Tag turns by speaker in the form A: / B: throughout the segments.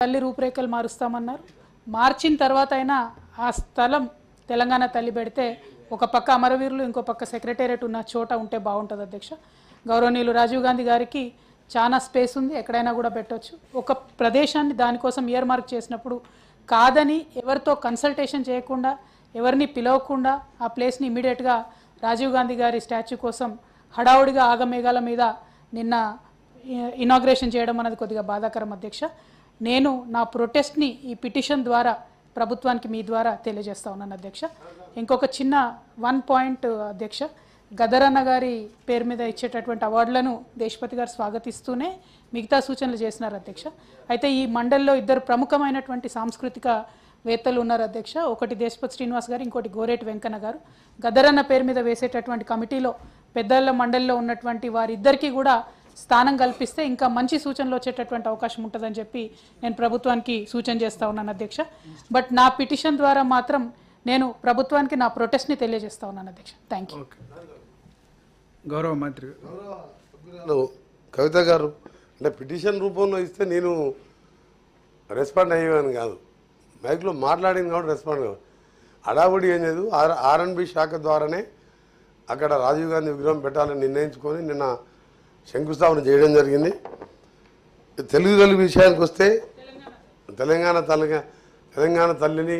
A: తల్లి రూపురేఖలు మారుస్తామన్నారు. మార్చిన తర్వాత అయినా ఆ స్థలం తెలంగాణ తల్లి పెడితే ఒక పక్క అమరవీరులు ఇంకో పక్క సెక్రటేరియట్ ఉన్న చోట ఉంటే బాగుంటుంది అధ్యక్ష. గౌరవనీయులు రాజీవ్ గాంధీ గారికి చాలా స్పేస్ ఉంది, ఎక్కడైనా కూడా పెట్టవచ్చు. ఒక ప్రదేశాన్ని దానికోసం ఇయర్ మార్క్ చేసినప్పుడు కాదని ఎవరితో కన్సల్టేషన్ చేయకుండా ఎవరిని పిలవకుండా ఆ ప్లేస్ని ఇమీడియట్గా రాజీవ్ గాంధీ గారి స్టాచ్యూ కోసం హడావుడిగా ఆగమేఘాల మీద నిన్న ఇనాగ్రేషన్ చేయడం అనేది కొద్దిగా బాధాకరం అధ్యక్ష. నేను నా ప్రొటెస్ట్ని ఈ పిటిషన్ ద్వారా ప్రభుత్వానికి మీ ద్వారా తెలియజేస్తా ఉన్నాను అధ్యక్ష. ఇంకొక చిన్న 1 పాయింట్ అధ్యక్ష, గదరన్న గారి పేరు మీద ఇచ్చేటటువంటి అవార్డులను దేశపతి గారు స్వాగతిస్తూనే మిగతా సూచనలు చేసినారు అధ్యక్ష. అయితే ఈ మండలిలో 2 ప్రముఖమైనటువంటి సాంస్కృతిక వేత్తలు ఉన్నారు అధ్యక్ష. ఒకటి దేశపతి శ్రీనివాస్ గారు, ఇంకోటి గోరేటి వెంకన్న గారు. గదరన్న పేరు మీద వేసేటటువంటి కమిటీలో పెద్దల మండలిలో ఉన్నటువంటి వారిద్దరికీ కూడా స్థానం కల్పిస్తే ఇంకా మంచి సూచనలు వచ్చేటటువంటి అవకాశం ఉంటుందని చెప్పి నేను ప్రభుత్వానికి సూచన చేస్తా ఉన్నాను అధ్యక్ష. బట్ నా పిటిషన్ ద్వారా మాత్రం నేను ప్రభుత్వానికి నా ప్రొటెస్ట్ని తెలియజేస్తా ఉన్నాను అధ్యక్ష. Thank you.
B: గౌరవ మంత్రి
C: కవిత గారు, అంటే పిటిషన్ రూపంలో ఇస్తే నేను రెస్పాండ్ అయ్యేవాను కాదు, మైక్లో మాట్లాడింది కాబట్టి రెస్పాండ్ కాదు. అడావుడి ఏం లేదు, ఆర్ఎన్బి శాఖ ద్వారానే అక్కడ రాజీవ్ గాంధీ విగ్రహం పెట్టాలని నిర్ణయించుకొని నిన్న శంకుస్థాపన చేయడం జరిగింది. తెలుగు విషయానికి వస్తే తెలంగాణ తల్లిని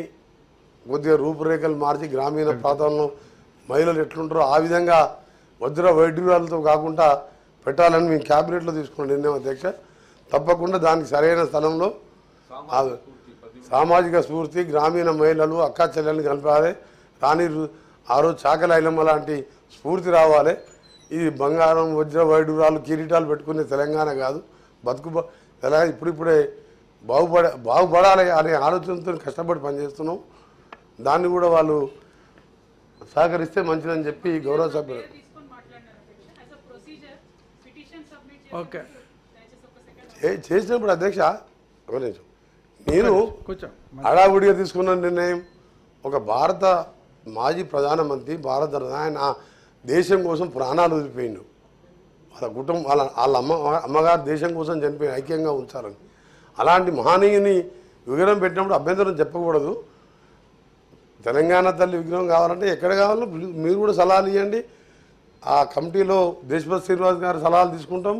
C: కొద్దిగా రూపురేఖలు మార్చి గ్రామీణ ప్రాంతంలో మహిళలు ఎట్లుంటారో ఆ విధంగా వజ్ర వైఢూర్యాలతో కాకుండా పెట్టాలని మేము క్యాబినెట్లో తీసుకున్న నిర్ణయం అధ్యక్ష. తప్పకుండా దానికి సరైన స్థలంలో సామాజిక స్ఫూర్తి, గ్రామీణ మహిళలు అక్కా చెల్లెల్ని కలపాలి, రాణి ఆ రోజు చాకలి ఐలమ్మ లాంటి స్ఫూర్తి రావాలి. ఇది బంగారం వజ్ర వైడూరాలు కిరీటాలు పెట్టుకునే తెలంగాణ కాదు, తెలంగాణ ఇప్పుడిప్పుడే బాగుపడాలి అనే ఆలోచనతో కష్టపడి పనిచేస్తున్నాం. దాన్ని కూడా వాళ్ళు సహకరిస్తే మంచిదని చెప్పి గౌరవ సభ్యులు చేసినప్పుడు అధ్యక్ష నేను హడావుడిగా తీసుకున్న నిర్ణయం, ఒక భారత మాజీ ప్రధానమంత్రి ఆయన దేశం కోసం ప్రాణాలు వదిలిపోయిండు, వాళ్ళ కుటుంబం వాళ్ళ అమ్మగారు దేశం కోసం చనిపోయి ఐక్యంగా ఉంచాలని. అలాంటి మహనీయుని విగ్రహం పెట్టినప్పుడు అభ్యంతరం చెప్పకూడదు. తెలంగాణ తల్లి విగ్రహం కావాలంటే ఎక్కడ కావాలో మీరు కూడా సలహాలు ఇవ్వండి. ఆ కమిటీలో దేశపతి శ్రీనివాస్ గారు సలహాలు తీసుకుంటాం,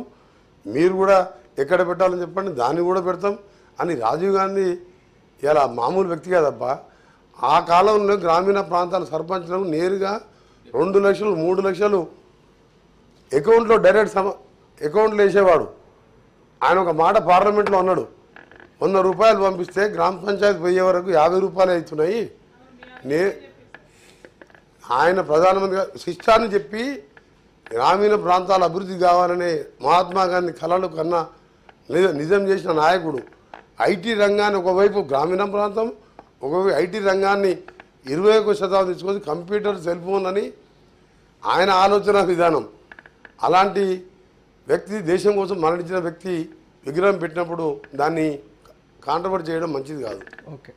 C: మీరు కూడా ఎక్కడ పెట్టాలని చెప్పండి, దాన్ని కూడా పెడతాం అని. రాజీవ్ గాంధీ ఇలా మామూలు వ్యక్తి కాదబ్బా, ఆ కాలంలో గ్రామీణ ప్రాంతాల సర్పంచ్లకు నేరుగా 2 లక్షలు 3 లక్షలు అకౌంట్లో డైరెక్ట్ అకౌంట్లో వేసేవాడు. ఆయన ఒక మాట పార్లమెంట్లో అన్నాడు, 100 రూపాయలు పంపిస్తే గ్రామ పంచాయతీ పోయే వరకు 50 రూపాయలు అవుతున్నాయి. ఆయన ప్రధానమంత్రిగా శిష్టాన్ని చెప్పి గ్రామీణ ప్రాంతాల అభివృద్ధి కావాలనే మహాత్మా గాంధీ కళలు కన్నా నిజం చేసిన నాయకుడు. ఐటీ రంగాన్ని ఒకవైపు గ్రామీణ ప్రాంతం, ఒకవైపు ఐటీ రంగాన్ని 21వ శతాబ్దం తీసుకొని కంప్యూటర్ సెల్ ఫోన్ అని ఆయన ఆలోచన విధానం. అలాంటి వ్యక్తి, దేశం కోసం మరణించిన వ్యక్తి విగ్రహం పెట్టినప్పుడు దాన్ని కాంట్రవర్ట్ చేయడం మంచిది కాదు.
B: ఓకే.